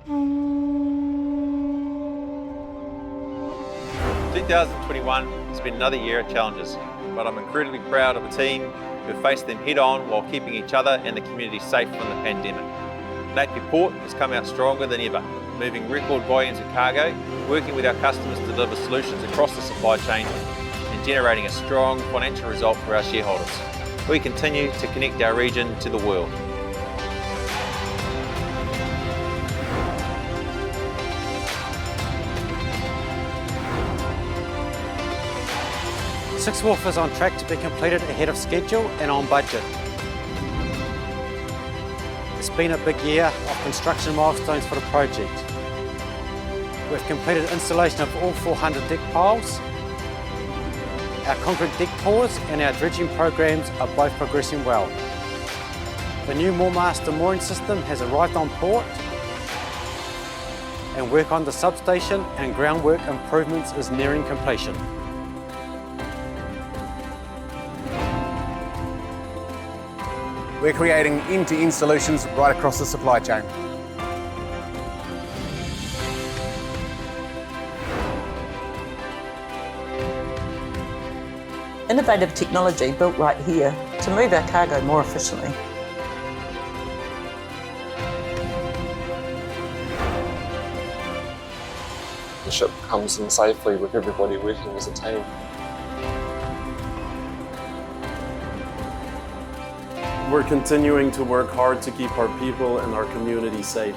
2021 has been another year of challenges, but I'm incredibly proud of the team who have faced them head on while keeping each other and the community safe from the pandemic. Napier Port has come out stronger than ever, moving record volumes of cargo, working with our customers to deliver solutions across the supply chain and generating a strong financial result for our shareholders. We continue to connect our region to the world. Sixth Wharf is on track to be completed ahead of schedule and on budget. It's been a big year of construction milestones for the project. We've completed installation of all 400 deck piles. Our concrete deck pours and our dredging programs are both progressing well. The new Moormaster mooring system has arrived on port, and work on the substation and groundwork improvements is nearing completion. We're creating end-to-end solutions right across the supply chain. Innovative technology built right here to move our cargo more efficiently. The ship comes in safely with everybody working as a team. We're continuing to work hard to keep our people and our community safe.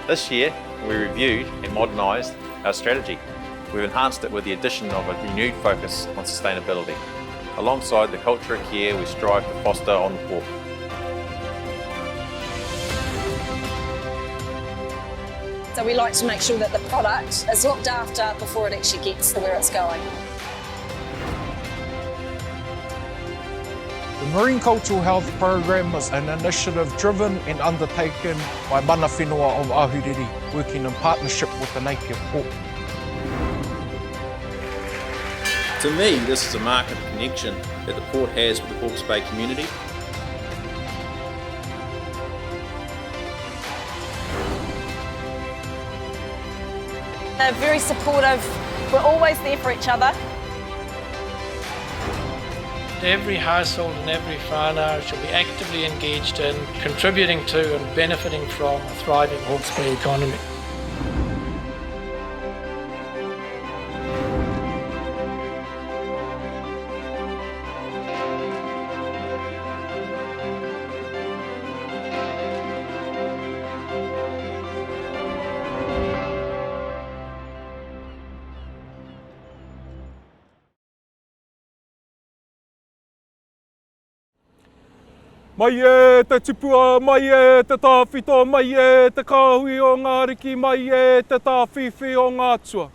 This year, we reviewed and modernised our strategy. We've enhanced it with the addition of a renewed focus on sustainability, alongside the culture of care we strive to foster on the port. So we like to make sure that the product is looked after before it actually gets to where it's going. The Marine Cultural Health Program is an initiative driven and undertaken by mana whenua of Ahuriri, working in partnership with the Napier Port. To me, this is a mark of connection that the port has with the Hawke's Bay community. They're very supportive, we're always there for each other. Every household and every whānau should be actively engaged in contributing to and benefiting from a thriving Hawke's Bay economy. Mai e te tupua, mai e te tāwhito, mai e te kāhui o ngā riki, mai e te tāwhiwhi o ngā tua.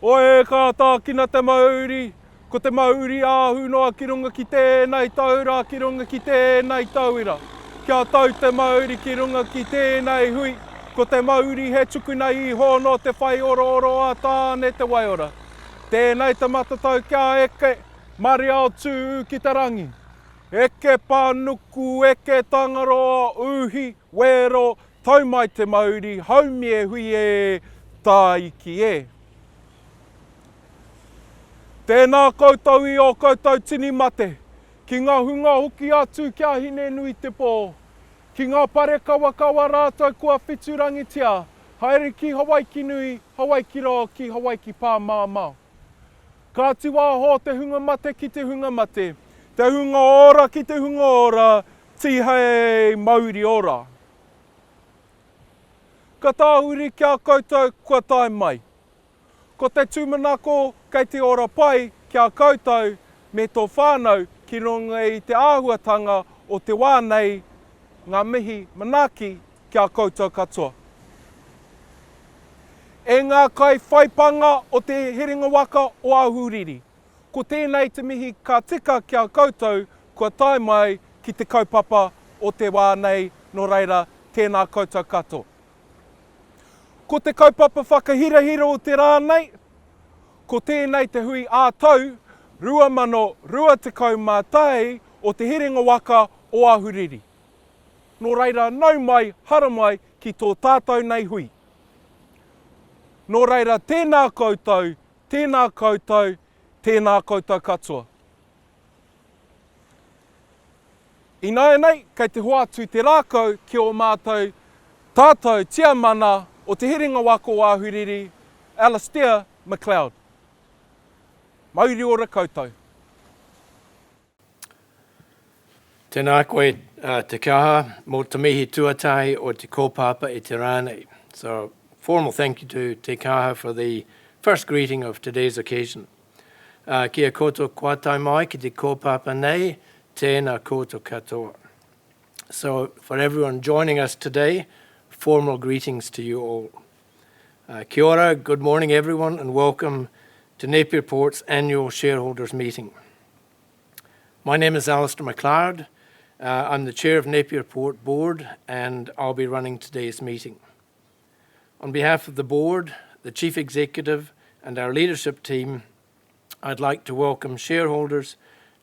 Oe kā tākina te mauri, ko te mauri āhunoa ki runga ki tēnei taura, ki runga ki tēnei tauira. Kia tau te mauri ki runga ki tēnei hui, ko te mauri he tukuna I hono te whai oro a tāne te waiora. Tēnei te matatau kia eke, mari ao tū ki te rangi. Eke pānuku, eke tangaroa, uhi, wero, tau mai te mauri, haumi e hui e, tā iki e. Tēnā koutou I o koutou tini mate, ki ngā hunga hoki atu kia hine nui te pō. Ki ngā pare kawa rātou kua whiturangitia, haere ki Hawaii ki nui, Hawaii ki roa ki Hawaii ki pā māmau. Ka tiwa ho te hunga mate ki te hunga mate. Te hunga ora ki te hunga ora, tihei mauri ora. Ka tāhuri kia koutou kua tae mai. Ko te tūmanako kei te ora pai kia koutou me tō whānau ki runga I te āhuatanga o te wānei ngā mihi manaki kia koutou katoa. E ngā kai whaipanga o te heringa waka o Ahuriri. Ko tēnei te mihi ka tika kia koutou kua tae mai ki te kaupapa o te wānei, no reira tēnā koutou katoa. Ko te kaupapa whakahirahira o te rānei, ko tēnei te hui ātau, 2023 o te herenga waka o Ahuriri. Nō reira, nau mai, hara mai ki tō tātou nei hui. Nō reira, tēnā koutou, tēnā koutou, tēnā koutou katoa. I nāia nei, kei te hoatu te rākau ki o mātou tātou tia mana o te herenga waka o Ahuriri, Alistair McLeod. Mauri ora koutou. Tēnā koe te kaha, mō te mihi tuatahi o te kōpapa i te rānei. So, formal thank you to te kaha for the first greeting of today's occasion. Kia koutou kuatai mai ki te kōpapa nei, tēnā koutou katoa. So, for everyone joining us today, formal greetings to you all. Kia ora, good morning everyone, and welcome to Napier Port's Annual Shareholders Meeting. My name is Alistair McLeod. I'm the Chair of Napier Port Board, and I'll be running today's meeting. On behalf of the Board, the Chief Executive, and our leadership team, I'd like to welcome shareholders,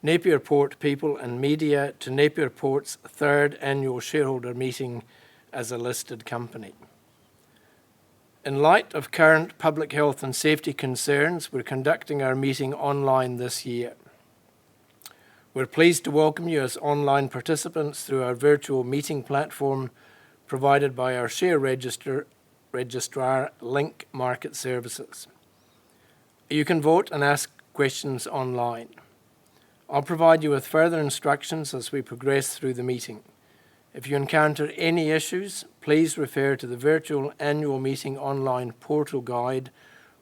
Napier Port people and media to Napier Port's third Annual Shareholder Meeting as a listed company. In light of current public health and safety concerns, we're conducting our meeting online this year. We're pleased to welcome you as online participants through our virtual meeting platform provided by our share registrar, Link Market Services. You can vote and ask questions online. I'll provide you with further instructions as we progress through the meeting. If you encounter any issues, please refer to the virtual annual meeting online portal guide,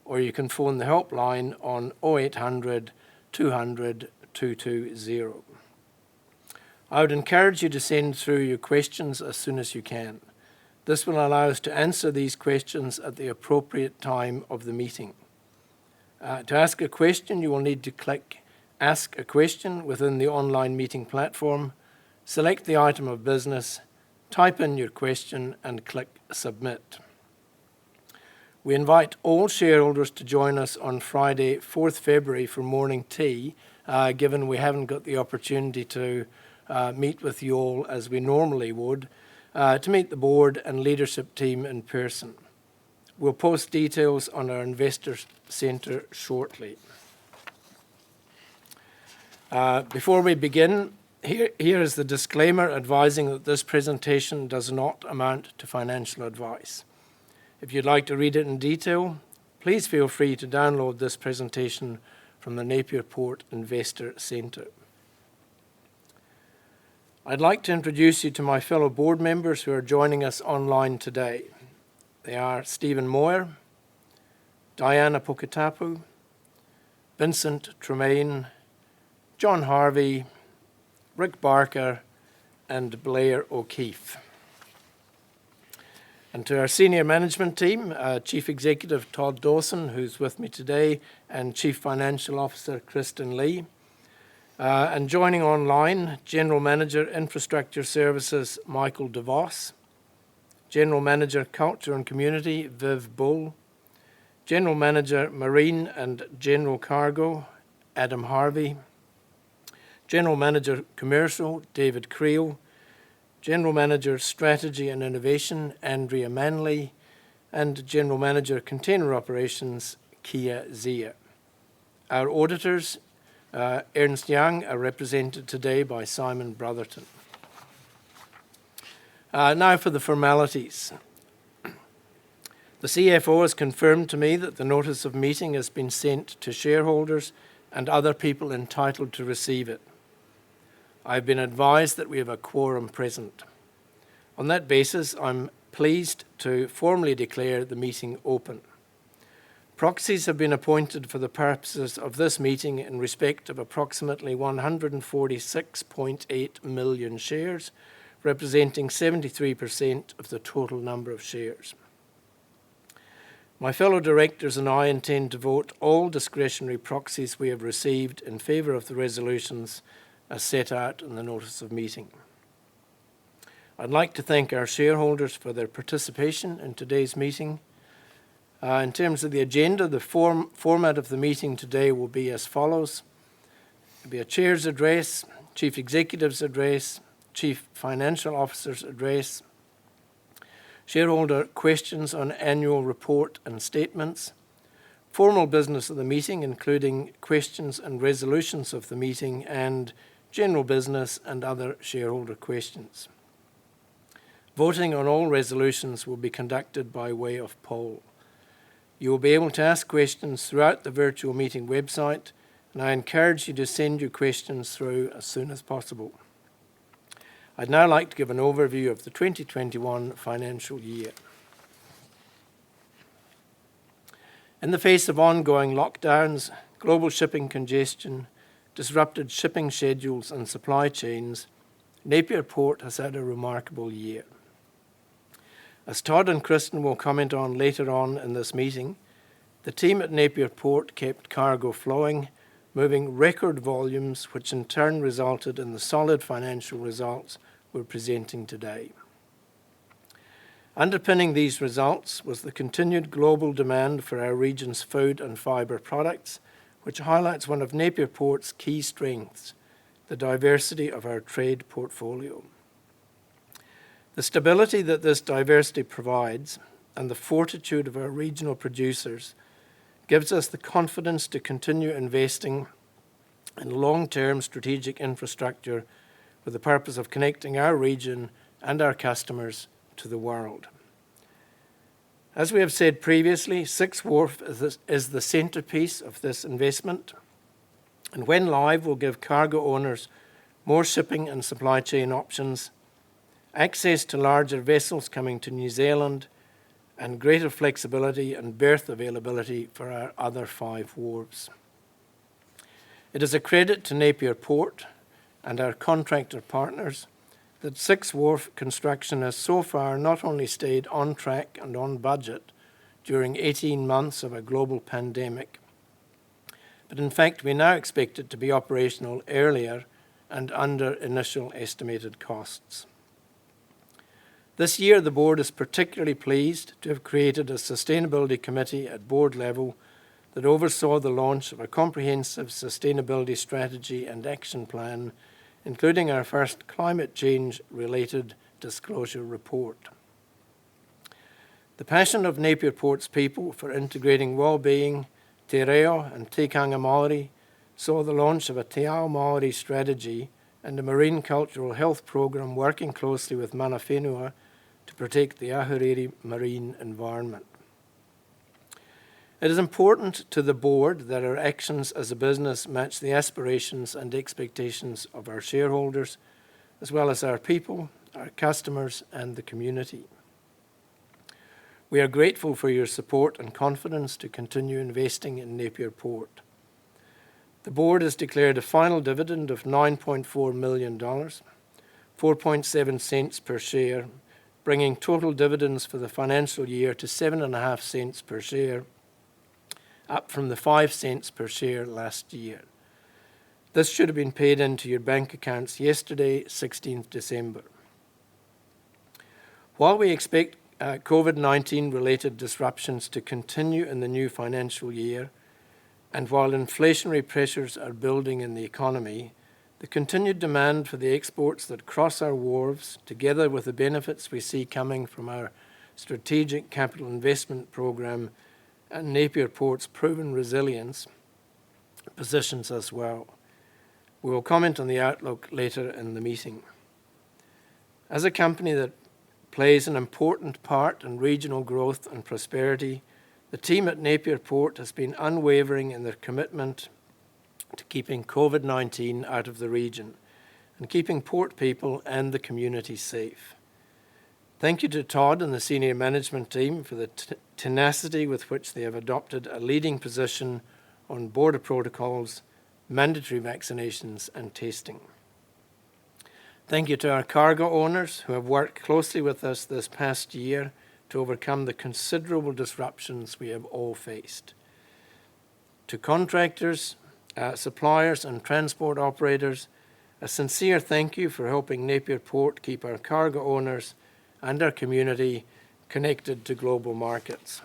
or you can phone the helpline on 0800 200 220. I would encourage you to send through your questions as soon as you can. This will allow us to answer these questions at the appropriate time of the meeting. To ask a question, you will need to click Ask a Question within the online meeting platform, select the item of business, type in your question, and click Submit. We invite all shareholders to join us on Friday, 4th February for morning tea, given we haven't got the opportunity to meet with you all as we normally would, to meet the board and leadership team in person. We'll post details on our Investor Centre shortly. Before we begin, here is the disclaimer advising that this presentation does not amount to financial advice. If you'd like to read it in detail, please feel free to download this presentation from the Napier Port Investor Centre. I'd like to introduce you to my fellow board members who are joining us online today. They are Stephen Moyer, Diana Puketapu, Vincent Tremaine, John Harvey, Rick Barker, and Blair O'Keefe. And to our senior management team, Chief Executive Todd Dawson, who's with me today, and Chief Financial Officer Kristen Lee. And joining online, General Manager Infrastructure Services Michael DeVos, General Manager Culture and Community Viv Bull, General Manager Marine and General Cargo Adam Harvey, General Manager Commercial David Creel, General Manager Strategy and Innovation Andrea Manley, and General Manager Container Operations Kia Zia. Our auditors, Ernst Young, are represented today by Simon Brotherton. Now for the formalities. The CFO has confirmed to me that the notice of meeting has been sent to shareholders and other people entitled to receive it. I've been advised that we have a quorum present. On that basis, I'm pleased to formally declare the meeting open. Proxies have been appointed for the purposes of this meeting in respect of approximately 146.8 million shares, representing 73% of the total number of shares. My fellow directors and I intend to vote all discretionary proxies we have received in favour of the resolutions as set out in the notice of meeting. I'd like to thank our shareholders for their participation in today's meeting. In terms of the agenda, the format of the meeting today will be as follows. There will be a chair's address, Chief Executive's address, Chief Financial Officer's address, shareholder questions on annual report and statements, formal business of the meeting, including questions and resolutions of the meeting, and general business and other shareholder questions. Voting on all resolutions will be conducted by way of poll. You will be able to ask questions throughout the virtual meeting website, and I encourage you to send your questions through as soon as possible. I'd now like to give an overview of the 2021 financial year. In the face of ongoing lockdowns, global shipping congestion, disrupted shipping schedules and supply chains, Napier Port has had a remarkable year. As Todd and Kristen will comment on later on in this meeting, the team at Napier Port kept cargo flowing, moving record volumes, which in turn resulted in the solid financial results we're presenting today. Underpinning these results was the continued global demand for our region's food and fibre products, which highlights one of Napier Port's key strengths, the diversity of our trade portfolio. The stability that this diversity provides and the fortitude of our regional producers gives us the confidence to continue investing in long-term strategic infrastructure with the purpose of connecting our region and our customers to the world. As we have said previously, Six Wharf is the centrepiece of this investment, and when live will give cargo owners more shipping and supply chain options, access to larger vessels coming to New Zealand, and greater flexibility and berth availability for our other 5 wharves. It is a credit to Napier Port and our contractor partners that Six Wharf construction has so far not only stayed on track and on budget during 18 months of a global pandemic, but in fact we now expect it to be operational earlier and under initial estimated costs. This year, the board is particularly pleased to have created a sustainability committee at board level that oversaw the launch of a comprehensive sustainability strategy and action plan, including our first climate change-related disclosure report. The passion of Napier Port's people for integrating well-being, te reo and tikanga Māori saw the launch of a Te Ao Māori strategy and a marine cultural health program working closely with mana whenua to protect the Ahuriri marine environment. It is important to the board that our actions as a business match the aspirations and expectations of our shareholders, as well as our people, our customers, and the community. We are grateful for your support and confidence to continue investing in Napier Port. The board has declared a final dividend of $9.4 million, 4.7 cents per share, bringing total dividends for the financial year to 7.5 cents per share, up from the 5 cents per share last year. This should have been paid into your bank accounts yesterday, 16th December. While we expect COVID-19 related disruptions to continue in the new financial year, and while inflationary pressures are building in the economy, the continued demand for the exports that cross our wharves, together with the benefits we see coming from our strategic capital investment program and Napier Port's proven resilience, positions us well. We will comment on the outlook later in the meeting. As a company that plays an important part in regional growth and prosperity, the team at Napier Port has been unwavering in their commitment to keeping COVID-19 out of the region and keeping port people and the community safe. Thank you to Todd and the senior management team for the tenacity with which they have adopted a leading position on border protocols, mandatory vaccinations, and testing. Thank you to our cargo owners who have worked closely with us this past year to overcome the considerable disruptions we have all faced. To contractors, suppliers and transport operators, a sincere thank you for helping Napier Port keep our cargo owners and our community connected to global markets.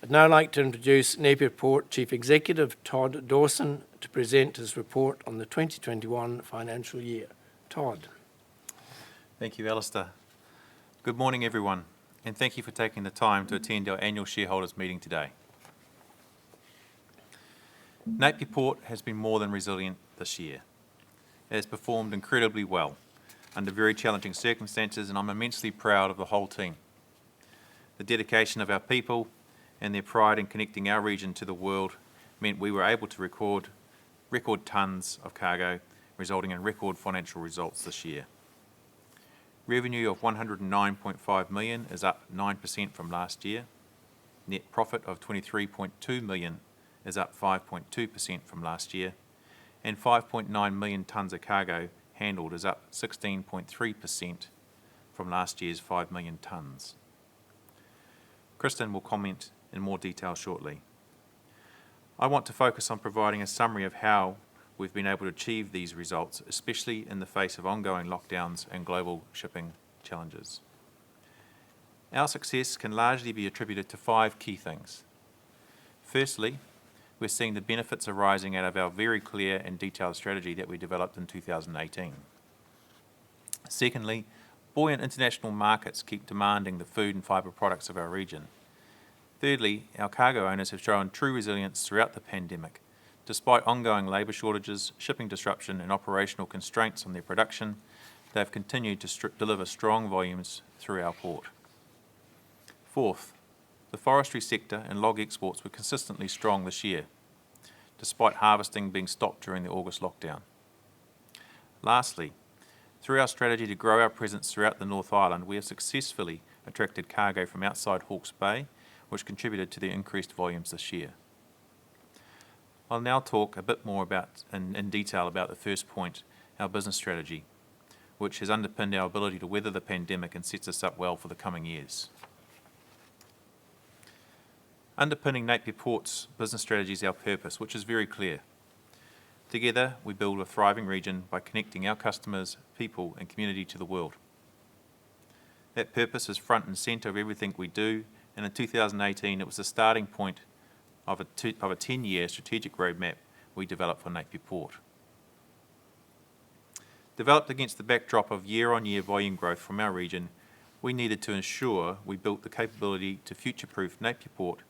I'd now like to introduce Napier Port Chief Executive Todd Dawson to to present his report on the 2021 financial year. Todd. Thank you, Alistair. Good morning, everyone, and thank you for taking the time to attend our annual shareholders meeting today. Napier Port has been more than resilient this year. It has performed incredibly well under very challenging circumstances, and I'm immensely proud of the whole team. The dedication of our people and their pride in connecting our region to the world meant we were able to record tonnes of cargo, resulting in record financial results this year. Revenue of $109.5 million is up 9% from last year. Net profit of $23.2 million is up 5.2% from last year. And 5.9 million tonnes of cargo handled is up 16.3% from last year's 5 million tonnes. Kristen will comment in more detail shortly. I want to focus on providing a summary of how we've been able to achieve these results, especially in the face of ongoing lockdowns and global shipping challenges. Our success can largely be attributed to 5 key things. Firstly, we're seeing the benefits arising out of our very clear and detailed strategy that we developed in 2018. Secondly, buoyant international markets keep demanding the food and fibre products of our region. Thirdly, our cargo owners have shown true resilience throughout the pandemic. Despite ongoing labour shortages, shipping disruption and operational constraints on their production, they have continued to deliver strong volumes through our port. Fourth, the forestry sector and log exports were consistently strong this year, despite harvesting being stopped during the August lockdown. Lastly, through our strategy to grow our presence throughout the North Island, we have successfully attracted cargo from outside Hawke's Bay, which contributed to the increased volumes this year. I'll now talk a bit more in detail about the first point, our business strategy, which has underpinned our ability to weather the pandemic and sets us up well for the coming years. Underpinning Napier Port's business strategy is our purpose, which is very clear. Together, we build a thriving region by connecting our customers, people and community to the world. That purpose is front and centre of everything we do, and in 2018 it was the starting point of a 10-year strategic roadmap we developed for Napier Port. Developed against the backdrop of year-on-year volume growth from our region, we needed to ensure we built the capability to future-proof Napier Port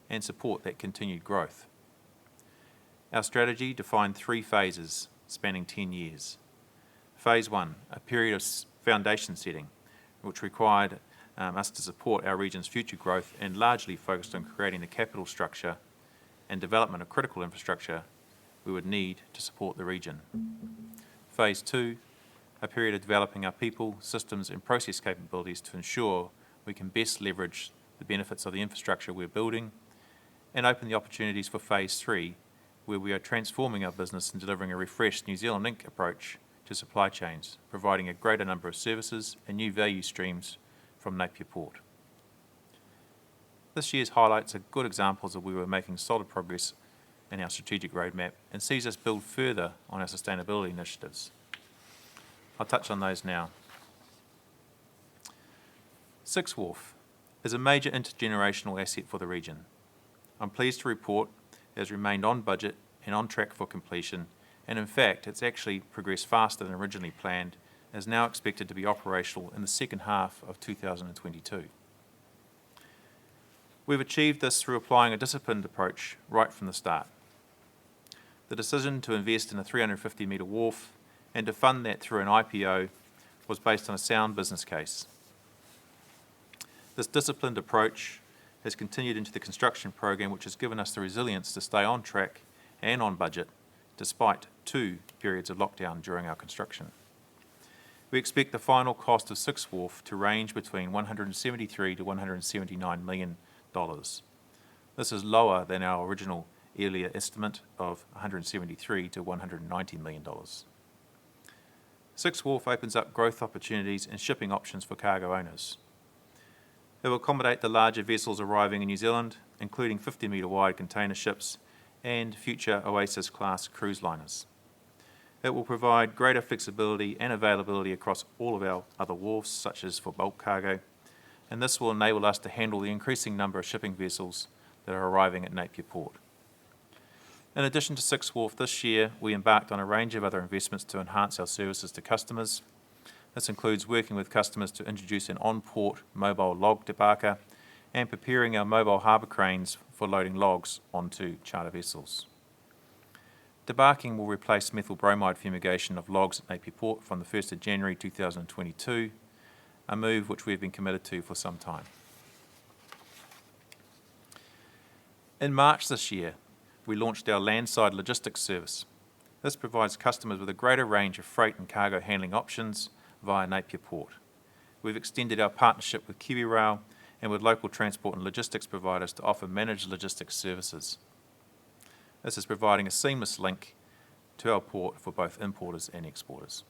and support that continued growth. Our strategy defined 3 phases spanning 10 years. Phase 1, a period of foundation setting, which required us to support our region's future growth and largely focused on creating the capital structure and development of critical infrastructure we would need to support the region. Phase 2, a period of developing our people, systems and process capabilities to ensure we can best leverage the benefits of the infrastructure we're building and open the opportunities for Phase 3, where we are transforming our business and delivering a refreshed New Zealand Inc. approach to supply chains, providing a greater number of services and new value streams from Napier Port. This year's highlights are good examples of where we're making solid progress in our strategic roadmap and sees us build further on our sustainability initiatives. I'll touch on those now. Sixth Wharf is a major intergenerational asset for the region. I'm pleased to report it has remained on budget and on track for completion, and in fact it's actually progressed faster than originally planned, and is now expected to be operational in the second half of 2022. We've achieved this through applying a disciplined approach right from the start. The decision to invest in a 350-metre wharf and to fund that through an IPO was based on a sound business case. This disciplined approach has continued into the construction program, which has given us the resilience to stay on track and on budget despite 2 periods of lockdown during our construction. We expect the final cost of Sixth Wharf to range between $173 to $179 million. This is lower than our original earlier estimate of $173 to $190 million. Sixth Wharf opens up growth opportunities and shipping options for cargo owners. It will accommodate the larger vessels arriving in New Zealand, including 50-metre wide container ships and future Oasis-class cruise liners. It will provide greater flexibility and availability across all of our other wharfs, such as for bulk cargo, and this will enable us to handle the increasing number of shipping vessels that are arriving at Napier Port. In addition to Sixth Wharf, this year we embarked on a range of other investments to enhance our services to customers. This includes working with customers to introduce an on-port mobile log debarker and preparing our mobile harbour cranes for loading logs onto charter vessels. Debarking will replace methyl bromide fumigation of logs at Napier Port from the 1st of January 2022, a move which we have been committed to for some time. In March this year, we launched our landside logistics service. This provides customers with a greater range of freight and cargo handling options via Napier Port. We've extended our partnership with KiwiRail and with local transport and logistics providers to offer managed logistics services. This is providing a seamless link to our port for both importers and exporters.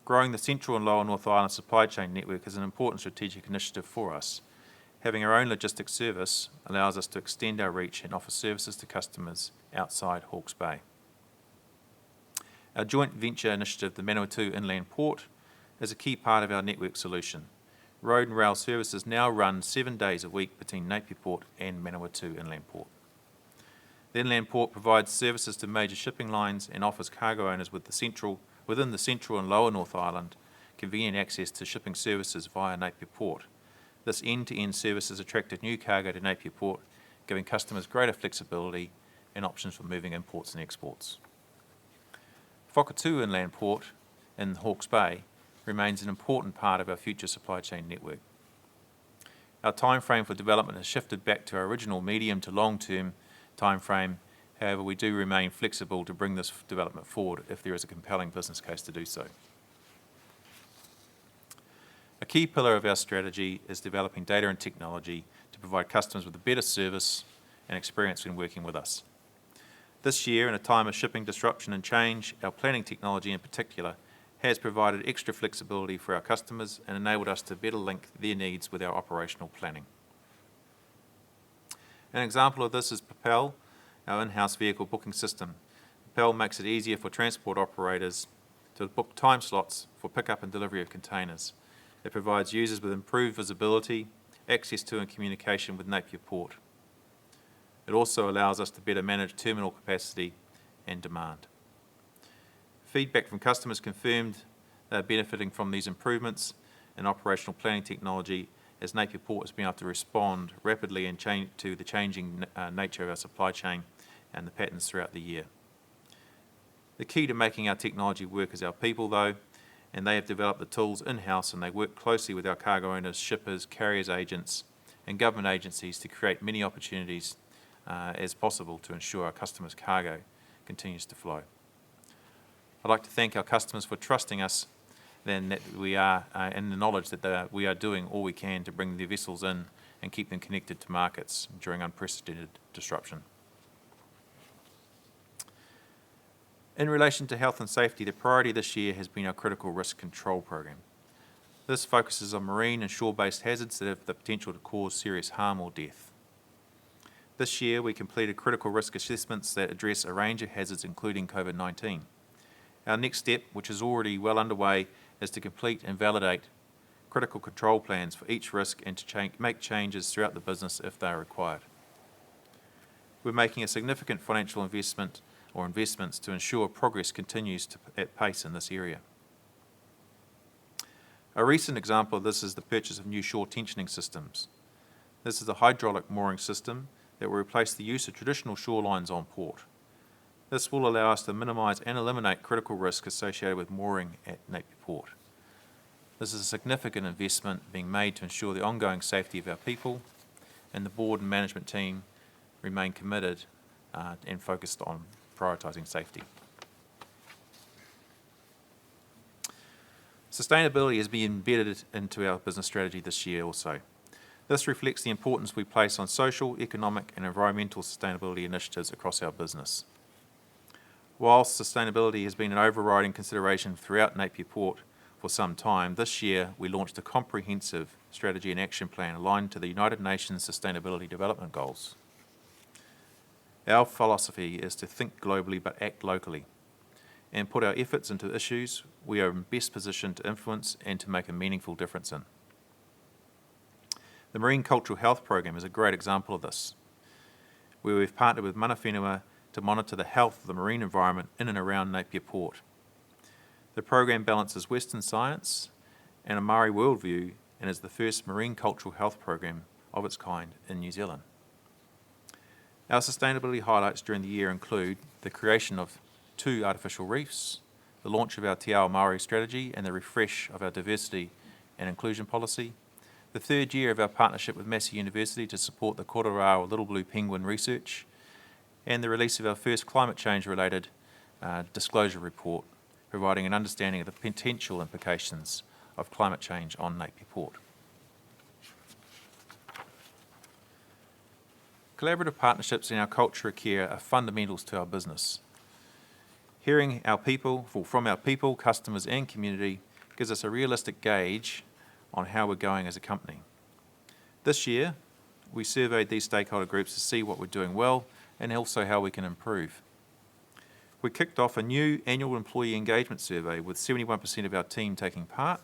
Growing the Central and Lower North Island supply chain network is an important strategic initiative for us. Having our own logistics service allows us to extend our reach and offer services to customers outside Hawke's Bay. Our joint venture initiative, the Manawatu Inland Port, is a key part of our network solution. Road and rail services now run 7 days a week between Napier Port and Manawatu Inland Port. The Inland Port provides services to major shipping lines and offers cargo owners within the Central and Lower North Island convenient access to shipping services via Napier Port. This end-to-end service has attracted new cargo to Napier Port, giving customers greater flexibility and options for moving imports and exports. Whakatū Inland Port in Hawke's Bay remains an important part of our future supply chain network. Our time frame for development has shifted back to our original medium to long-term time frame. However, we do remain flexible to bring this development forward if there is a compelling business case to do so. A key pillar of our strategy is developing data and technology to provide customers with a better service and experience when working with us. This year, in a time of shipping disruption and change, our planning technology in particular has provided extra flexibility for our customers and enabled us to better link their needs with our operational planning. An example of this is Propel, our in-house vehicle booking system. Propel makes it easier for transport operators to book time slots for pickup and delivery of containers. It provides users with improved visibility, access to and communication with Napier Port. It also allows us to better manage terminal capacity and demand. Feedback from customers confirmed they are benefiting from these improvements in operational planning technology as Napier Port has been able to respond rapidly and to the changing nature of our supply chain and the patterns throughout the year. The key to making our technology work is our people, though, and they have developed the tools in-house and they work closely with our cargo owners, shippers, carriers agents and government agencies to create many opportunities as possible to ensure our customers' cargo continues to flow. I'd like to thank our customers for trusting us and that we are, and the knowledge that we are doing all we can to bring their vessels in and keep them connected to markets during unprecedented disruption. In relation to health and safety, the priority this year has been our critical risk control program. This focuses on marine and shore-based hazards that have the potential to cause serious harm or death. This year we completed critical risk assessments that address a range of hazards including COVID-19. Our next step, which is already well underway, is to complete and validate critical control plans for each risk and to make changes throughout the business if they are required. We're making a significant financial investment or investments to ensure progress continues at pace in this area. A recent example of this is the purchase of new shore tensioning systems. This is a hydraulic mooring system that will replace the use of traditional shorelines on port. This will allow us to minimise and eliminate critical risk associated with mooring at Napier Port. This is a significant investment being made to ensure the ongoing safety of our people, and the board and management team remain committed and focused on prioritising safety. Sustainability has been embedded into our business strategy this year also. This reflects the importance we place on social, economic and environmental sustainability initiatives across our business. Whilst sustainability has been an overriding consideration throughout Napier Port for some time, this year we launched a comprehensive strategy and action plan aligned to the United Nations Sustainability Development Goals. Our philosophy is to think globally but act locally and put our efforts into issues we are in best position to influence and to make a meaningful difference in. The Marine Cultural Health Program is a great example of this, where we've partnered with mana whenua to monitor the health of the marine environment in and around Napier Port. The program balances Western science and a Maori worldview and is the first marine cultural health program of its kind in New Zealand. Our sustainability highlights during the year include the creation of 2 artificial reefs, the launch of our Te Ao Māori strategy and the refresh of our diversity and inclusion policy, the 3rd year of our partnership with Massey University to support the Kororao Little Blue Penguin research, and the release of our first climate change-related disclosure report, providing an understanding of the potential implications of climate change on Napier Port. Collaborative partnerships and our culture of care are fundamentals to our business. Hearing from our people, customers and community gives us a realistic gauge on how we're going as a company. This year, we surveyed these stakeholder groups to see what we're doing well and also how we can improve. We kicked off a new annual employee engagement survey with 71% of our team taking part,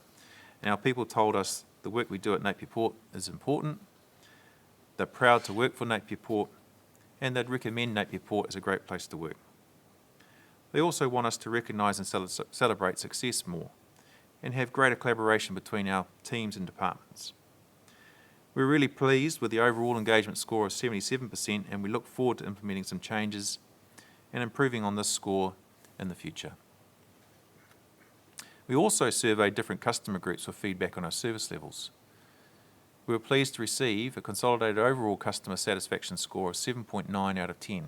and our people told us the work we do at Napier Port is important, they're proud to work for Napier Port, and they'd recommend Napier Port as a great place to work. They also want us to recognise and celebrate success more and have greater collaboration between our teams and departments. We're really pleased with the overall engagement score of 77%, and we look forward to implementing some changes and improving on this score in the future. We also surveyed different customer groups for feedback on our service levels. We were pleased to receive a consolidated overall customer satisfaction score of 7.9 out of 10.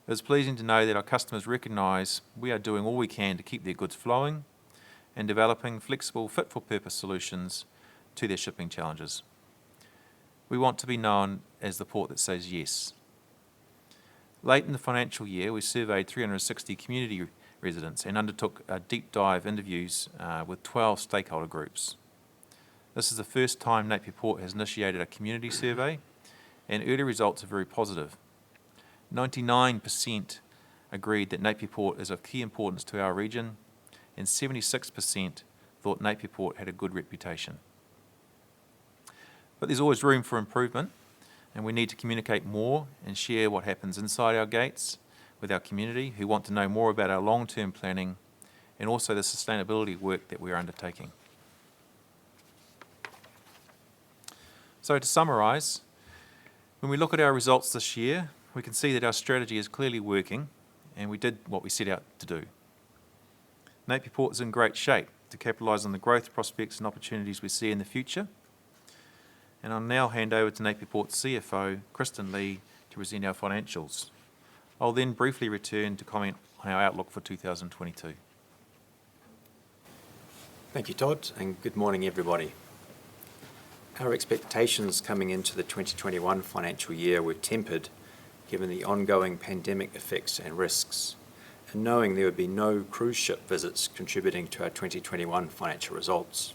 It was pleasing to know that our customers recognise we are doing all we can to keep their goods flowing and developing flexible, fit-for-purpose solutions to their shipping challenges. We want to be known as the port that says yes. Late in the financial year, we surveyed 360 community residents and undertook deep dive interviews with 12 stakeholder groups. This is the first time Napier Port has initiated a community survey, and early results are very positive. 99% agreed that Napier Port is of key importance to our region, and 76% thought Napier Port had a good reputation. But there's always room for improvement, and we need to communicate more and share what happens inside our gates with our community who want to know more about our long-term planning and also the sustainability work that we're undertaking. So to summarise, when we look at our results this year, we can see that our strategy is clearly working and we did what we set out to do. Napier Port is in great shape to capitalise on the growth prospects and opportunities we see in the future. And I'll now hand over to Napier Port's CFO, Kristen Lee, to present our financials. I'll then briefly return to comment on our outlook for 2022. Thank you, Todd, and good morning, everybody. Our expectations coming into the 2021 financial year were tempered given the ongoing pandemic effects and risks, and knowing there would be no cruise ship visits contributing to our 2021 financial results.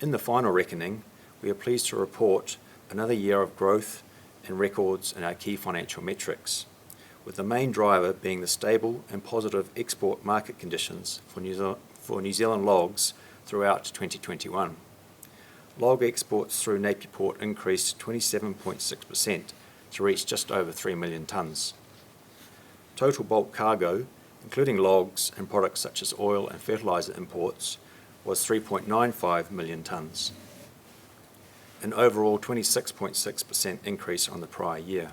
In the final reckoning, we are pleased to report another year of growth and records in our key financial metrics, with the main driver being the stable and positive export market conditions for New Zealand logs throughout 2021. Log exports through Napier Port increased 27.6% to reach just over 3 million tonnes. Total bulk cargo, including logs and products such as oil and fertiliser imports, was 3.95 million tonnes, an overall 26.6% increase on the prior year.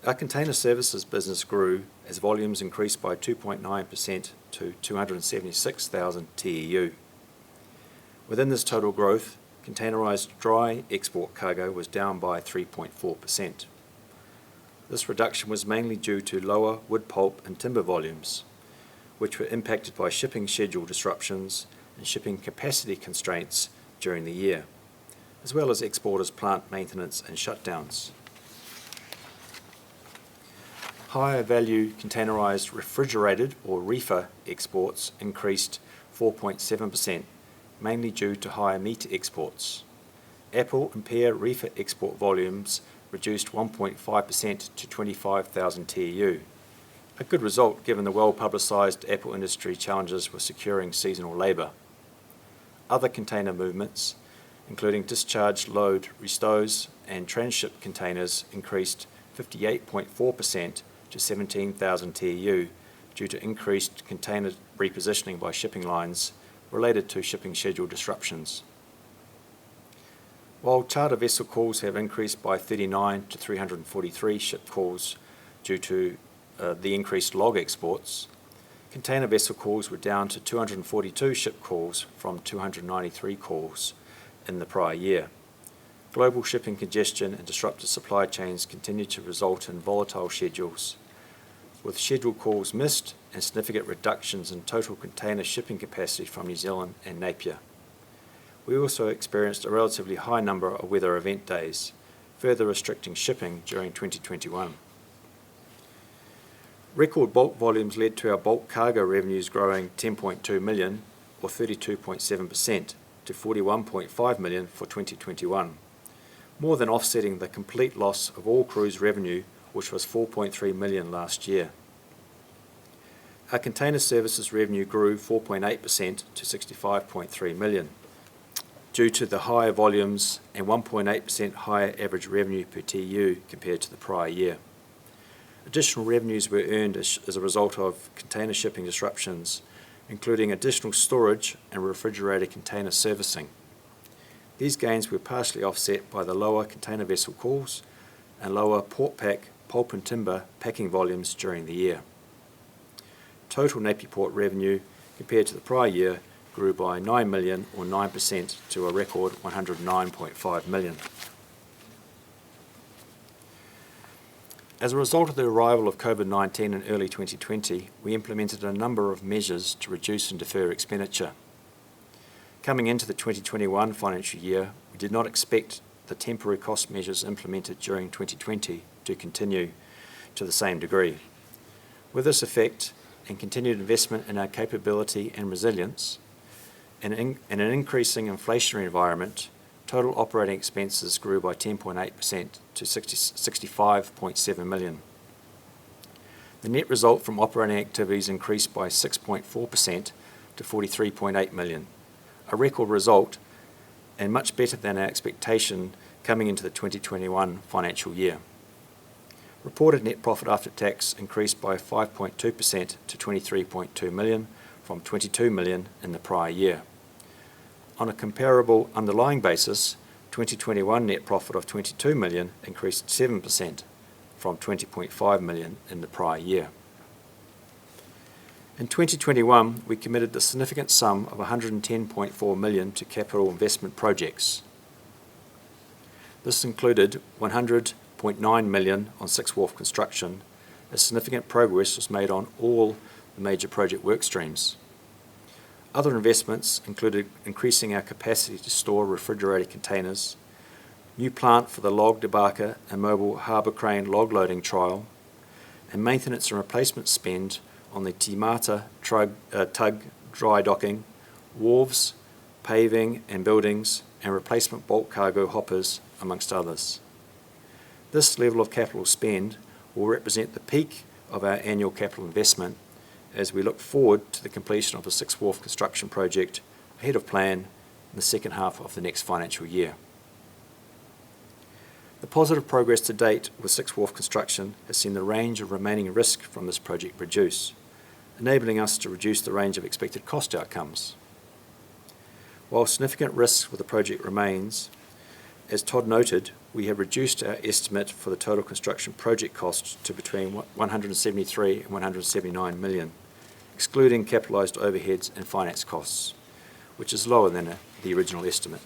Our container services business grew as volumes increased by 2.9% to 276,000 TEU. Within this total growth, containerised dry export cargo was down by 3.4%. This reduction was mainly due to lower wood pulp and timber volumes, which were impacted by shipping schedule disruptions and shipping capacity constraints during the year, as well as exporters' plant maintenance and shutdowns. Higher value containerised refrigerated or reefer exports increased 4.7%, mainly due to higher meat exports. Apple and pear reefer export volumes reduced 1.5% to 25,000 TEU, a good result given the well-publicised apple industry challenges with securing seasonal labour. Other container movements, including discharged load restows and transship containers, increased 58.4% to 17,000 TEU due to increased container repositioning by shipping lines related to shipping schedule disruptions. While charter vessel calls have increased by 39 to 343 ship calls due to the increased log exports, container vessel calls were down to 242 ship calls from 293 calls in the prior year. Global shipping congestion and disrupted supply chains continue to result in volatile schedules, with scheduled calls missed and significant reductions in total container shipping capacity from New Zealand and Napier. We also experienced a relatively high number of weather event days, further restricting shipping during 2021. Record bulk volumes led to our bulk cargo revenues growing 10.2 million, or 32.7%, to 41.5 million for 2021, more than offsetting the complete loss of all cruise revenue, which was 4.3 million last year. Our container services revenue grew 4.8% to 65.3 million, due to the higher volumes and 1.8% higher average revenue per TEU compared to the prior year. Additional revenues were earned as a result of container shipping disruptions, including additional storage and refrigerated container servicing. These gains were partially offset by the lower container vessel calls and lower port pack, pulp and timber packing volumes during the year. Total Napier Port revenue compared to the prior year grew by 9 million or 9% to a record 109.5 million. As a result of the arrival of COVID-19 in early 2020, we implemented a number of measures to reduce and defer expenditure. Coming into the 2021 financial year, we did not expect the temporary cost measures implemented during 2020 to continue to the same degree. With this effect and continued investment in our capability and resilience, and in an increasing inflationary environment, total operating expenses grew by 10.8% to 65.7 million. The net result from operating activities increased by 6.4% to 43.8 million, a record result and much better than our expectation coming into the 2021 financial year. Reported net profit after tax increased by 5.2% to 23.2 million from 22 million in the prior year. On a comparable underlying basis, 2021 net profit of 22 million increased 7% from 20.5 million in the prior year. In 2021, we committed the significant sum of 110.4 million to capital investment projects. This included 100.9 million on Sixth Wharf construction, as significant progress was made on all the major project work streams. Other investments included increasing our capacity to store refrigerated containers, new plant for the log debarker and mobile harbour crane log loading trial, and maintenance and replacement spend on the Timata tug dry docking, wharves, paving and buildings, and replacement bulk cargo hoppers, amongst others. This level of capital spend will represent the peak of our annual capital investment as we look forward to the completion of the Sixth Wharf construction project ahead of plan in the second half of the next financial year. The positive progress to date with Sixth Wharf construction has seen the range of remaining risk from this project reduce, enabling us to reduce the range of expected cost outcomes. While significant risk with the project remains, as Todd noted, we have reduced our estimate for the total construction project cost to between 173 and 179 million, excluding capitalised overheads and finance costs, which is lower than the original estimate.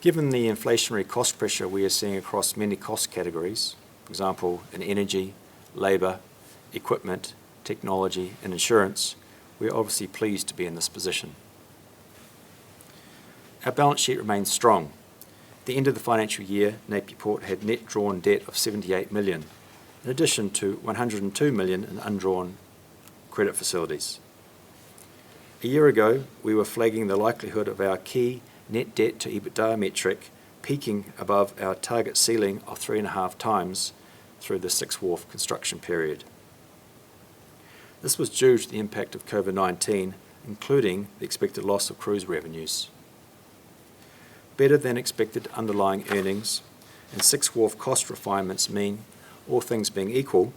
Given the inflationary cost pressure we are seeing across many cost categories, for example, in energy, labour, equipment, technology and insurance, we are obviously pleased to be in this position. Our balance sheet remains strong. At the end of the financial year, Napier Port had net drawn debt of 78 million, in addition to 102 million in undrawn credit facilities. A year ago, we were flagging the likelihood of our key net debt to EBITDA metric peaking above our target ceiling of 3.5 times through the Sixth Wharf construction period. This was due to the impact of COVID-19, including the expected loss of cruise revenues. Better than expected underlying earnings and Sixth Wharf cost refinements mean, all things being equal,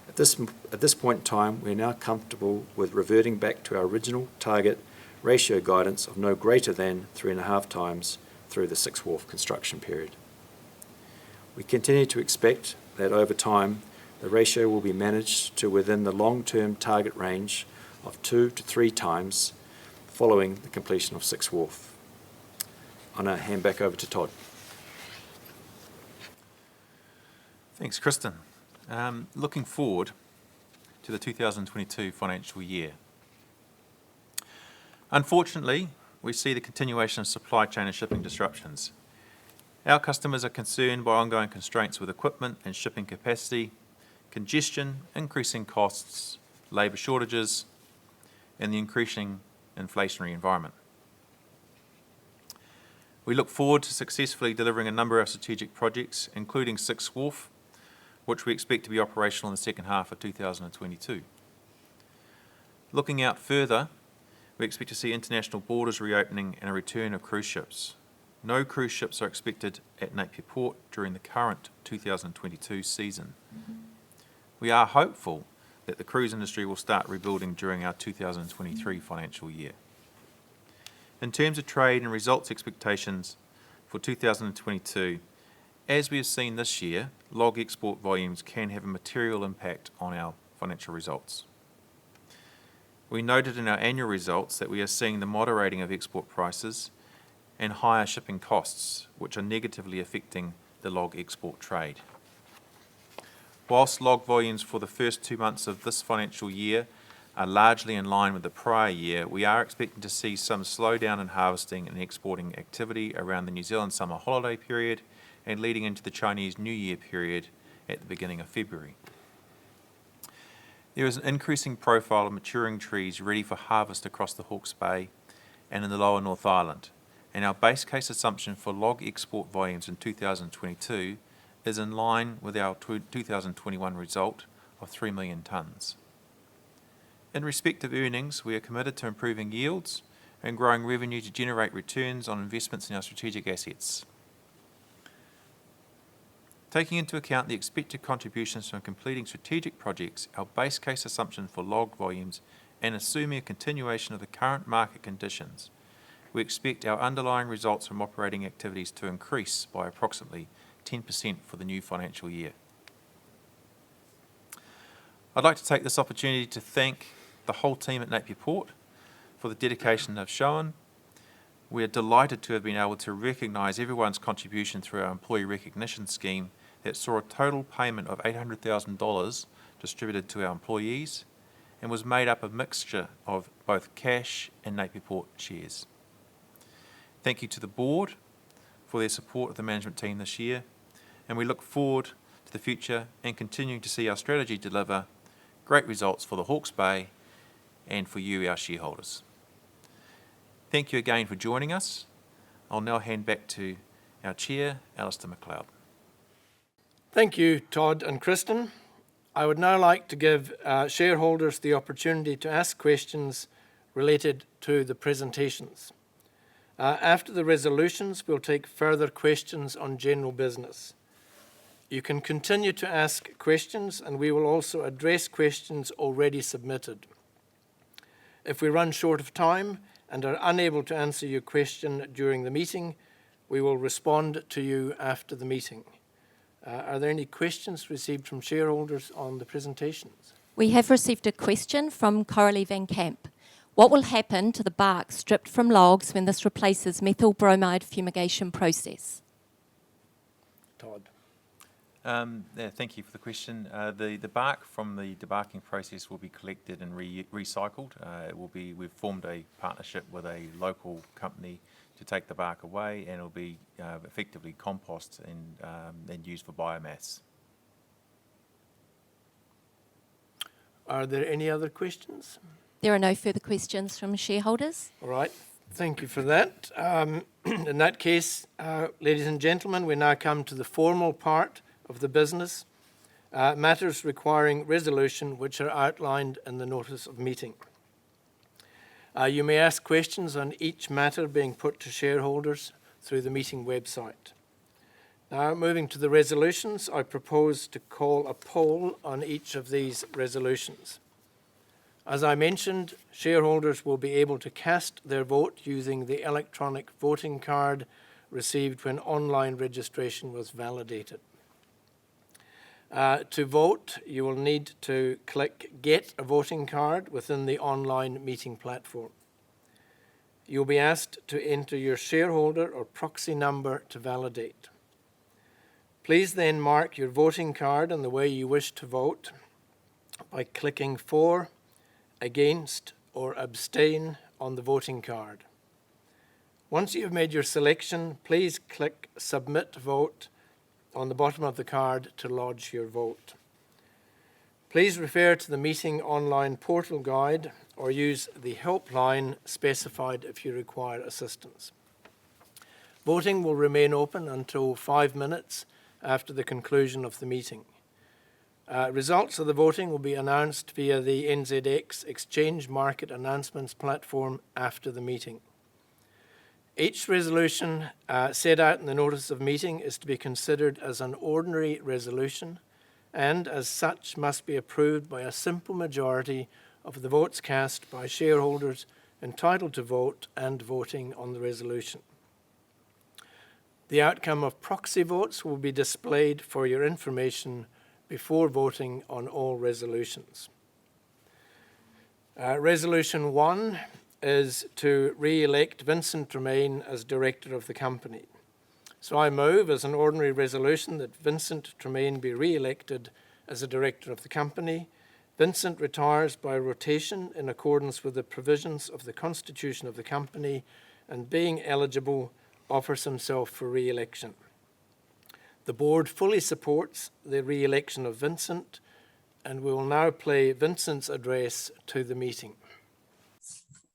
at this point in time, we are now comfortable with reverting back to our original target ratio guidance of no greater than 3.5 times through the Sixth Wharf construction period. We continue to expect that over time, the ratio will be managed to within the long-term target range of 2 to 3 times following the completion of Sixth Wharf. I'll now hand back over to Todd. Thanks, Kristen. Looking forward to the 2022 financial year. Unfortunately, we see the continuation of supply chain and shipping disruptions. Our customers are concerned by ongoing constraints with equipment and shipping capacity, congestion, increasing costs, labour shortages, and the increasing inflationary environment. We look forward to successfully delivering a number of strategic projects, including Sixth Wharf, which we expect to be operational in the second half of 2022. Looking out further, we expect to see international borders reopening and a return of cruise ships. No cruise ships are expected at Napier Port during the current 2022 season. We are hopeful that the cruise industry will start rebuilding during our 2023 financial year. In terms of trade and results expectations for 2022, as we have seen this year, log export volumes can have a material impact on our financial results. We noted in our annual results that we are seeing the moderating of export prices and higher shipping costs, which are negatively affecting the log export trade. Whilst log volumes for the first 2 months of this financial year are largely in line with the prior year, we are expecting to see some slowdown in harvesting and exporting activity around the New Zealand summer holiday period and leading into the Chinese New Year period at the beginning of February. There is an increasing profile of maturing trees ready for harvest across the Hawke's Bay and in the lower North Island, and our base case assumption for log export volumes in 2022 is in line with our 2021 result of 3 million tonnes. In respect of earnings, we are committed to improving yields and growing revenue to generate returns on investments in our strategic assets. Taking into account the expected contributions from completing strategic projects, our base case assumption for log volumes, and assuming a continuation of the current market conditions, we expect our underlying results from operating activities to increase by approximately 10% for the new financial year. I'd like to take this opportunity to thank the whole team at Napier Port for the dedication they've shown. We are delighted to have been able to recognise everyone's contribution through our employee recognition scheme that saw a total payment of $800,000 distributed to our employees and was made up of a mixture of both cash and Napier Port shares. Thank you to the board for their support of the management team this year, and we look forward to the future and continuing to see our strategy deliver great results for the Hawke's Bay and for you, our shareholders. Thank you again for joining us. I'll now hand back to our chair, Alistair McLeod. Thank you, Todd and Kristen. I would now like to give shareholders the opportunity to ask questions related to the presentations. After the resolutions, we'll take further questions on general business. You can continue to ask questions, and we will also address questions already submitted. If we run short of time and are unable to answer your question during the meeting, we will respond to you after the meeting. Are there any questions received from shareholders on the presentations? We have received a question from Coralie Van Camp. What will happen to the bark stripped from logs when this replaces methyl bromide fumigation process? Todd. Thank you for the question. The bark from the debarking process will be collected and recycled. We've formed a partnership with a local company to take the bark away, and it will be effectively compost and used for biomass. Are there any other questions? There are no further questions from shareholders. All right, thank you for that. In that case, ladies and gentlemen, we now come to the formal part of the business, matters requiring resolution which are outlined in the notice of meeting. You may ask questions on each matter being put to shareholders through the meeting website. Moving to the resolutions, I propose to call a poll on each of these resolutions. As I mentioned, shareholders will be able to cast their vote using the electronic voting card received when online registration was validated. To vote, you will need to click Get a Voting Card within the online meeting platform. You'll be asked to enter your shareholder or proxy number to validate. Please then mark your voting card in the way you wish to vote by clicking For, Against, or Abstain on the voting card. Once you have made your selection, please click Submit Vote on the bottom of the card to lodge your vote. Please refer to the meeting online portal guide or use the helpline specified if you require assistance. Voting will remain open until 5 minutes after the conclusion of the meeting. Results of the voting will be announced via the NZX Exchange Market Announcements platform after the meeting. Each resolution set out in the notice of meeting is to be considered as an ordinary resolution and as such must be approved by a simple majority of the votes cast by shareholders entitled to vote and voting on the resolution. The outcome of proxy votes will be displayed for your information before voting on all resolutions. Resolution 1 is to re-elect Vincent Tremaine as Director of the company. So I move as an ordinary resolution that Vincent Tremaine be re-elected as a Director of the company. Vincent retires by rotation in accordance with the provisions of the Constitution of the company and being eligible offers himself for re-election. The board fully supports the re-election of Vincent and we will now play Vincent's address to the meeting.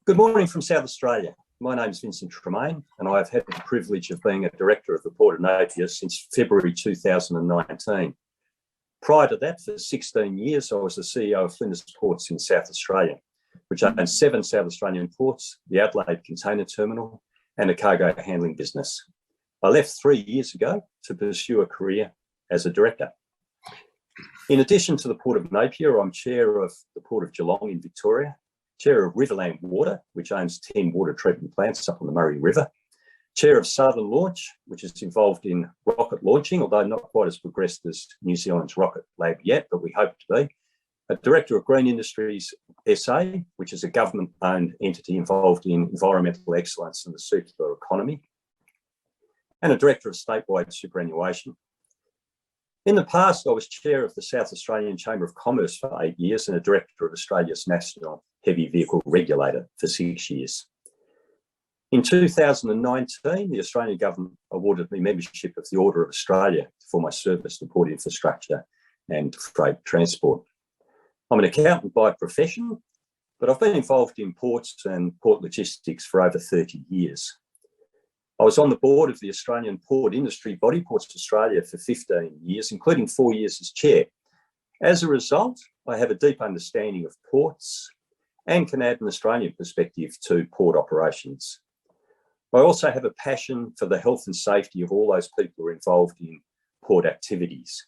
Good morning from South Australia. My name is Vincent Tremaine and I have had the privilege of being a Director of the Port of Napier since February 2019. Prior to that, for 16 years, I was the CEO of Flinders Ports in South Australia, which owns 7 South Australian ports, the Adelaide Container Terminal and a cargo handling business. I left 3 years ago to pursue a career as a director. In addition to the Port of Napier, I'm Chair of the Port of Geelong in Victoria, Chair of Riverland Water, which owns 10 water treatment plants up on the Murray River, Chair of Southern Launch, which is involved in rocket launching, although not quite as progressed as New Zealand's rocket lab yet, but we hope to be. A Director of Green Industries SA, which is a government-owned entity involved in environmental excellence and the circular economy, and a Director of Statewide Superannuation. In the past, I was Chair of the South Australian Chamber of Commerce for 8 years and a Director of Australia's National Heavy Vehicle Regulator for 6 years. In 2019, the Australian Government awarded me membership of the Order of Australia for my service to port infrastructure and freight transport. I'm an accountant by profession, but I've been involved in ports and port logistics for over 30 years. I was on the board of the Australian port industry body, Ports Australia, for 15 years, including 4 years as chair. As a result, I have a deep understanding of ports and can add an Australian perspective to port operations. I also have a passion for the health and safety of all those people who are involved in port activities.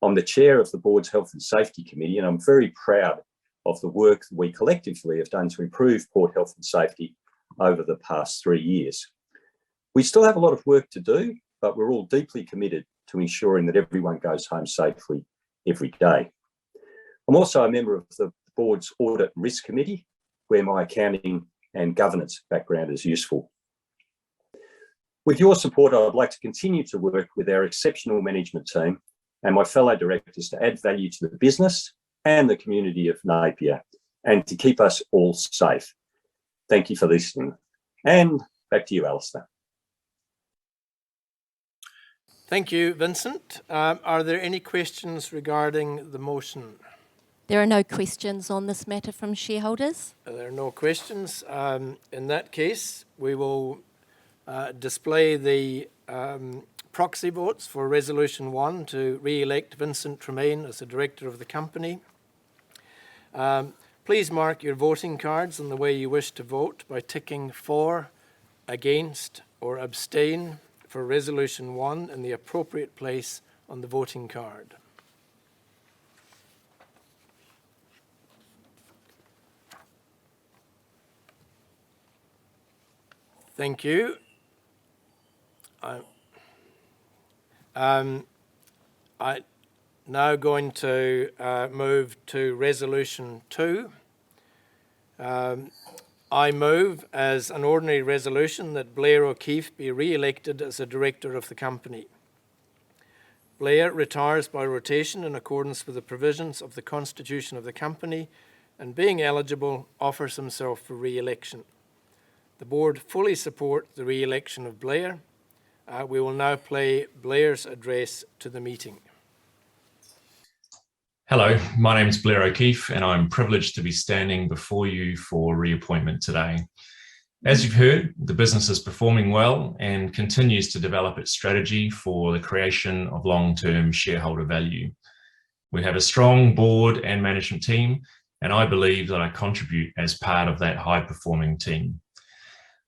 I'm the chair of the board's Health and Safety Committee, and I'm very proud of the work that we collectively have done to improve port health and safety over the past 3 years. We still have a lot of work to do, but we're all deeply committed to ensuring that everyone goes home safely every day. I'm also a member of the board's Audit and Risk Committee, where my accounting and governance background is useful. With your support, I would like to continue to work with our exceptional management team and my fellow directors to add value to the business and the community of Napier and to keep us all safe. Thank you for listening. And back to you, Alistair. Thank you, Vincent. Are there any questions regarding the motion? There are no questions on this matter from shareholders. There are no questions. In that case, we will display the proxy votes for Resolution 1 to re-elect Vincent Tremaine as the Director of the company. Please mark your voting cards in the way you wish to vote by ticking For, Against, or Abstain for Resolution 1 in the appropriate place on the voting card. Thank you. I'm now going to move to Resolution 2. I move as an ordinary resolution that Blair O'Keefe be re-elected as a director of the company. Blair retires by rotation in accordance with the provisions of the constitution of the company and, being eligible, offers himself for re-election. The board fully support the re-election of Blair. We will now play Blair's address to the meeting. Hello, my name is Blair O'Keefe and I'm privileged to be standing before you for reappointment today. As you've heard, the business is performing well and continues to develop its strategy for the creation of long-term shareholder value. We have a strong board and management team, and I believe that I contribute as part of that high-performing team.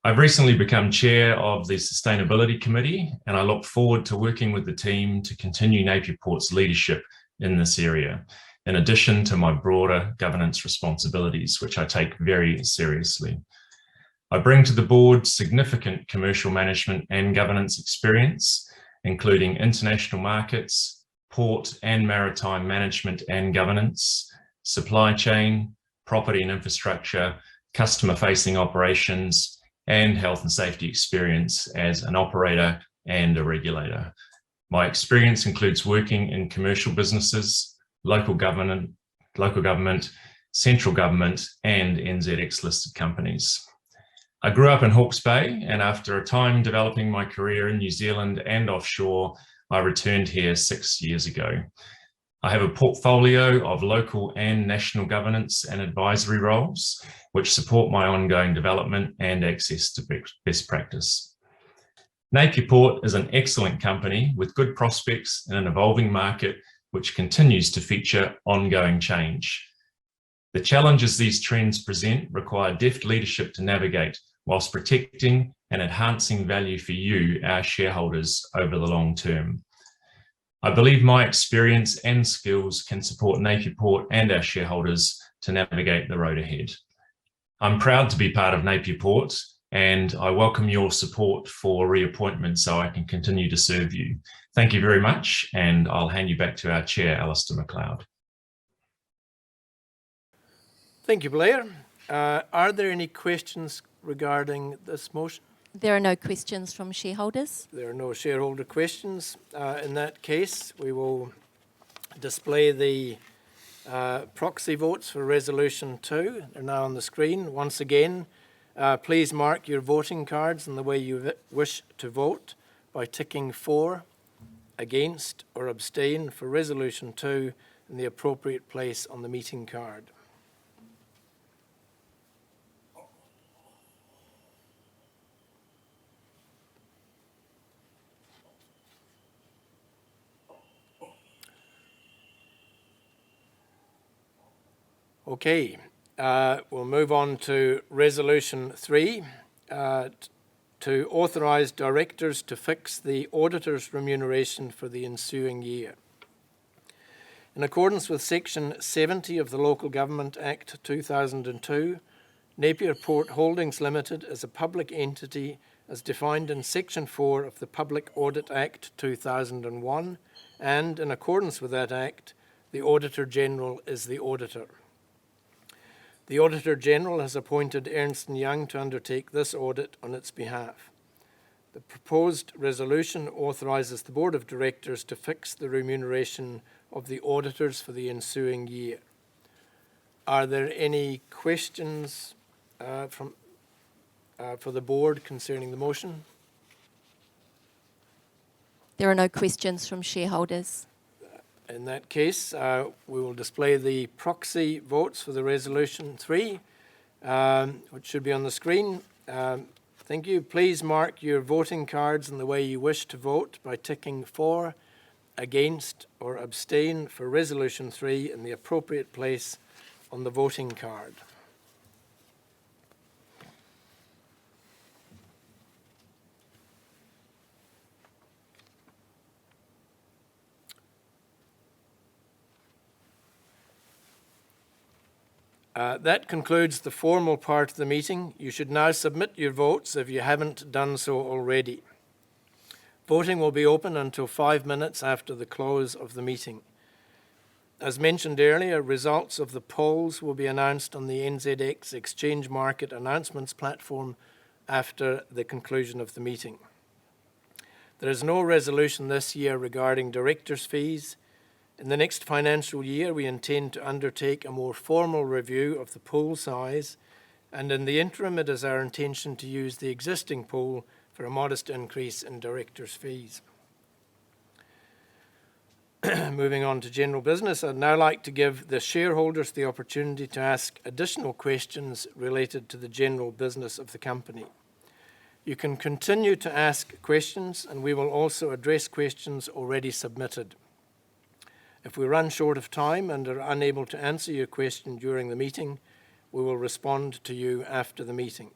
I've recently become chair of the Sustainability Committee, and I look forward to working with the team to continue Napier Port's leadership in this area, in addition to my broader governance responsibilities, which I take very seriously. I bring to the board significant commercial management and governance experience, including international markets, port and maritime management and governance, supply chain, property and infrastructure, customer-facing operations, and health and safety experience as an operator and a regulator. My experience includes working in commercial businesses, local government, central government, and NZX-listed companies. I grew up in Hawke's Bay, and after a time developing my career in New Zealand and offshore, I returned here 6 years ago. I have a portfolio of local and national governance and advisory roles, which support my ongoing development and access to best practice. Napier Port is an excellent company with good prospects in an evolving market which continues to feature ongoing change. The challenges these trends present require deft leadership to navigate whilst protecting and enhancing value for you, our shareholders, over the long term. I believe my experience and skills can support Napier Port and our shareholders to navigate the road ahead. I'm proud to be part of Napier Port, and I welcome your support for reappointment so I can continue to serve you. Thank you very much, and I'll hand you back to our chair, Alistair McLeod. Thank you, Blair. Are there any questions regarding this motion? There are no questions from shareholders. There are no shareholder questions. In that case, we will display the proxy votes for Resolution 2. They're now on the screen. Once again, please mark your voting cards in the way you wish to vote by ticking for, against, or abstain for Resolution 2 in the appropriate place on the meeting card. Okay, we'll move on to Resolution 3, to authorise directors to fix the auditor's remuneration for the ensuing year. In accordance with Section 70 of the Local Government Act 2002, Napier Port Holdings Limited is a public entity as defined in Section 4 of the Public Audit Act 2001, and in accordance with that Act, the Auditor General is the auditor. The Auditor General has appointed Ernst & Young to undertake this audit on its behalf. The proposed resolution authorises the Board of Directors to fix the remuneration of the auditors for the ensuing year. Are there any questions for the Board concerning the motion? There are no questions from shareholders. In that case, we will display the proxy votes for the Resolution 3, which should be on the screen. Thank you. Please mark your voting cards in the way you wish to vote by ticking for, against, or abstain for Resolution 3 in the appropriate place on the voting card. That concludes the formal part of the meeting. You should now submit your votes if you haven't done so already. Voting will be open until 5 minutes after the close of the meeting. As mentioned earlier, results of the polls will be announced on the NZX Exchange Market Announcements platform after the conclusion of the meeting. There is no resolution this year regarding directors' fees. In the next financial year, we intend to undertake a more formal review of the pool size, and in the interim, it is our intention to use the existing pool for a modest increase in directors' fees. Moving on to general business, I'd now like to give the shareholders the opportunity to ask additional questions related to the general business of the company. You can continue to ask questions, and we will also address questions already submitted. If we run short of time and are unable to answer your question during the meeting, we will respond to you after the meeting.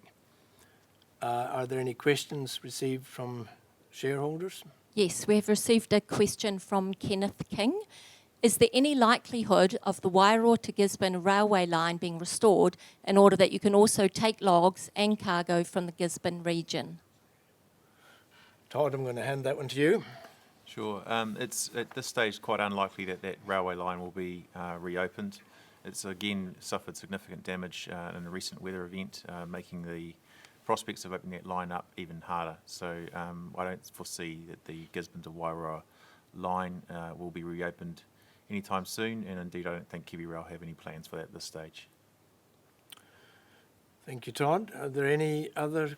Are there any questions received from shareholders? Yes, we have received a question from Kenneth King. Is there any likelihood of the Wairoa to Gisborne railway line being restored in order that you can also take logs and cargo from the Gisborne region? Todd, I'm going to hand that one to you. Sure. It's at this stage quite unlikely that that railway line will be reopened. It's again suffered significant damage in a recent weather event, making the prospects of opening that line up even harder. So I don't foresee that the Gisborne to Wairoa line will be reopened anytime soon, and indeed I don't think Kiwi Rail have any plans for that at this stage. Thank you, Todd. Are there any other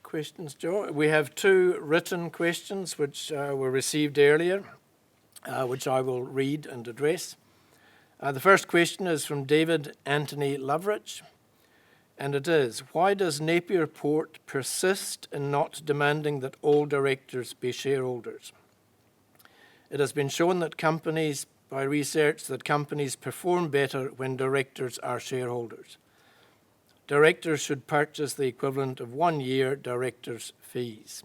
questions, Joe? We have 2 written questions which were received earlier, which I will read and address. The first question is from David Anthony Loveridge, and it is, why does Napier Port persist in not demanding that all directors be shareholders? It has been shown that by research, that companies perform better when directors are shareholders. Directors should purchase the equivalent of 1 year directors' fees.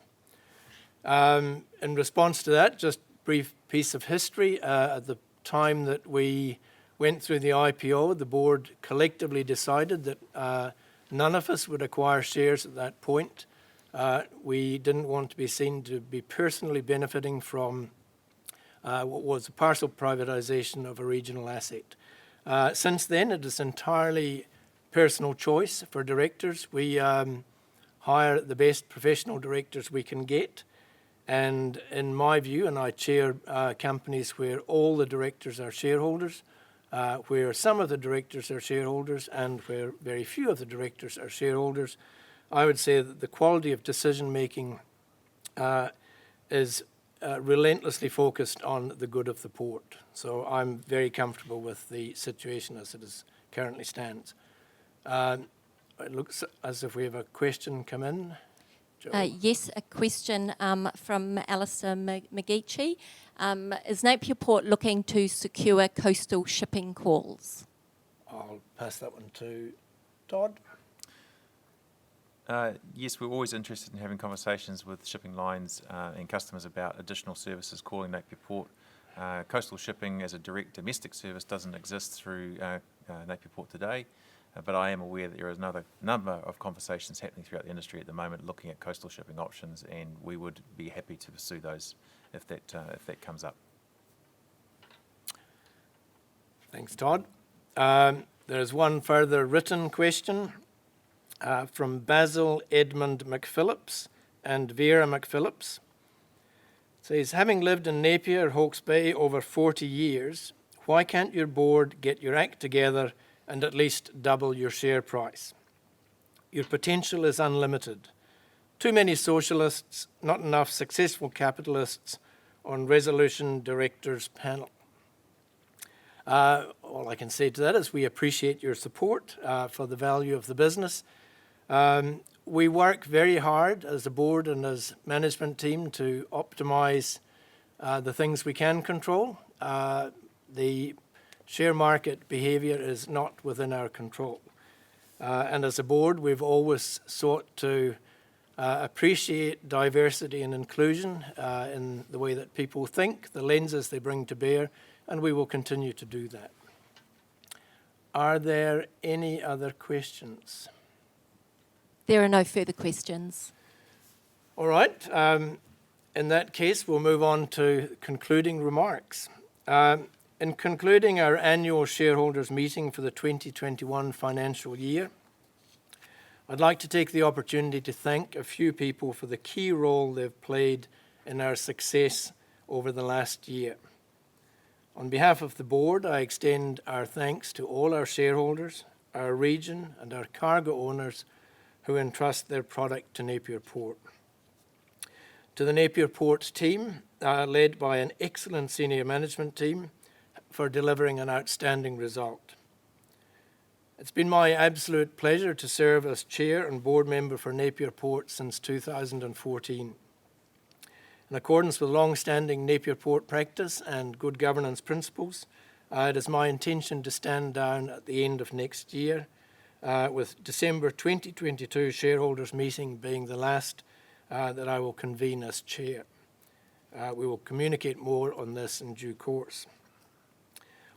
In response to that, just a brief piece of history. At the time that we went through the IPO, the board collectively decided that none of us would acquire shares at that point. We didn't want to be seen to be personally benefiting from what was a partial privatisation of a regional asset. Since then, it is entirely personal choice for directors. We hire the best professional directors we can get, and in my view, and I chair companies where all the directors are shareholders, where some of the directors are shareholders and where very few of the directors are shareholders, I would say that the quality of decision making is relentlessly focused on the good of the port. So I'm very comfortable with the situation as it is currently stands. It looks as if we have a question come in. Yes, a question from Alistair McGeechee. Is Napier Port looking to secure coastal shipping calls? I'll pass that one to Todd. Yes, we're always interested in having conversations with shipping lines and customers about additional services calling Napier Port. Coastal shipping as a direct domestic service doesn't exist through Napier Port today. But I am aware that there is another number of conversations happening throughout the industry at the moment looking at coastal shipping options, and we would be happy to pursue those if that comes up. Thanks, Todd. There is one further written question from Basil Edmund McPhillips and Vera McPhillips. It says, having lived in Napier, Hawke's Bay over 40 years, why can't your board get your act together and at least double your share price? Your potential is unlimited. Too many socialists, not enough successful capitalists on resolution directors panel. All I can say to that is we appreciate your support for the value of the business. We work very hard as a board and as management team to optimise the things we can control. The share market behaviour is not within our control. And as a board, we've always sought to appreciate diversity and inclusion in the way that people think, the lenses they bring to bear, and we will continue to do that. Are there any other questions? There are no further questions. All right. In that case, we'll move on to concluding remarks. In concluding our annual shareholders meeting for the 2021 financial year, I'd like to take the opportunity to thank a few people for the key role they've played in our success over the last year. On behalf of the board, I extend our thanks to all our shareholders, our region, and our cargo owners who entrust their product to Napier Port. To the Napier Port's team, led by an excellent senior management team, for delivering an outstanding result. It's been my absolute pleasure to serve as chair and board member for Napier Port since 2014. In accordance with long-standing Napier Port practice and good governance principles, it is my intention to stand down at the end of next year, with December 2022 shareholders meeting being the last that I will convene as chair. We will communicate more on this in due course.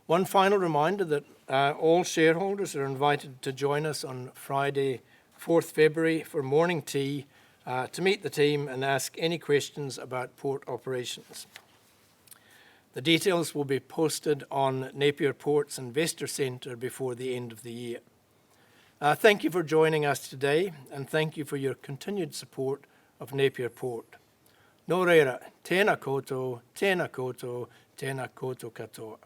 One final reminder that all shareholders are invited to join us on Friday, 4th February for morning tea to meet the team and ask any questions about port operations. The details will be posted on Napier Port's Investor Centre before the end of the year. Thank you for joining us today, and thank you for your continued support of Napier Port. Nō reira, tēnā koutou, tēnā koutou, tēnā koutou katoa.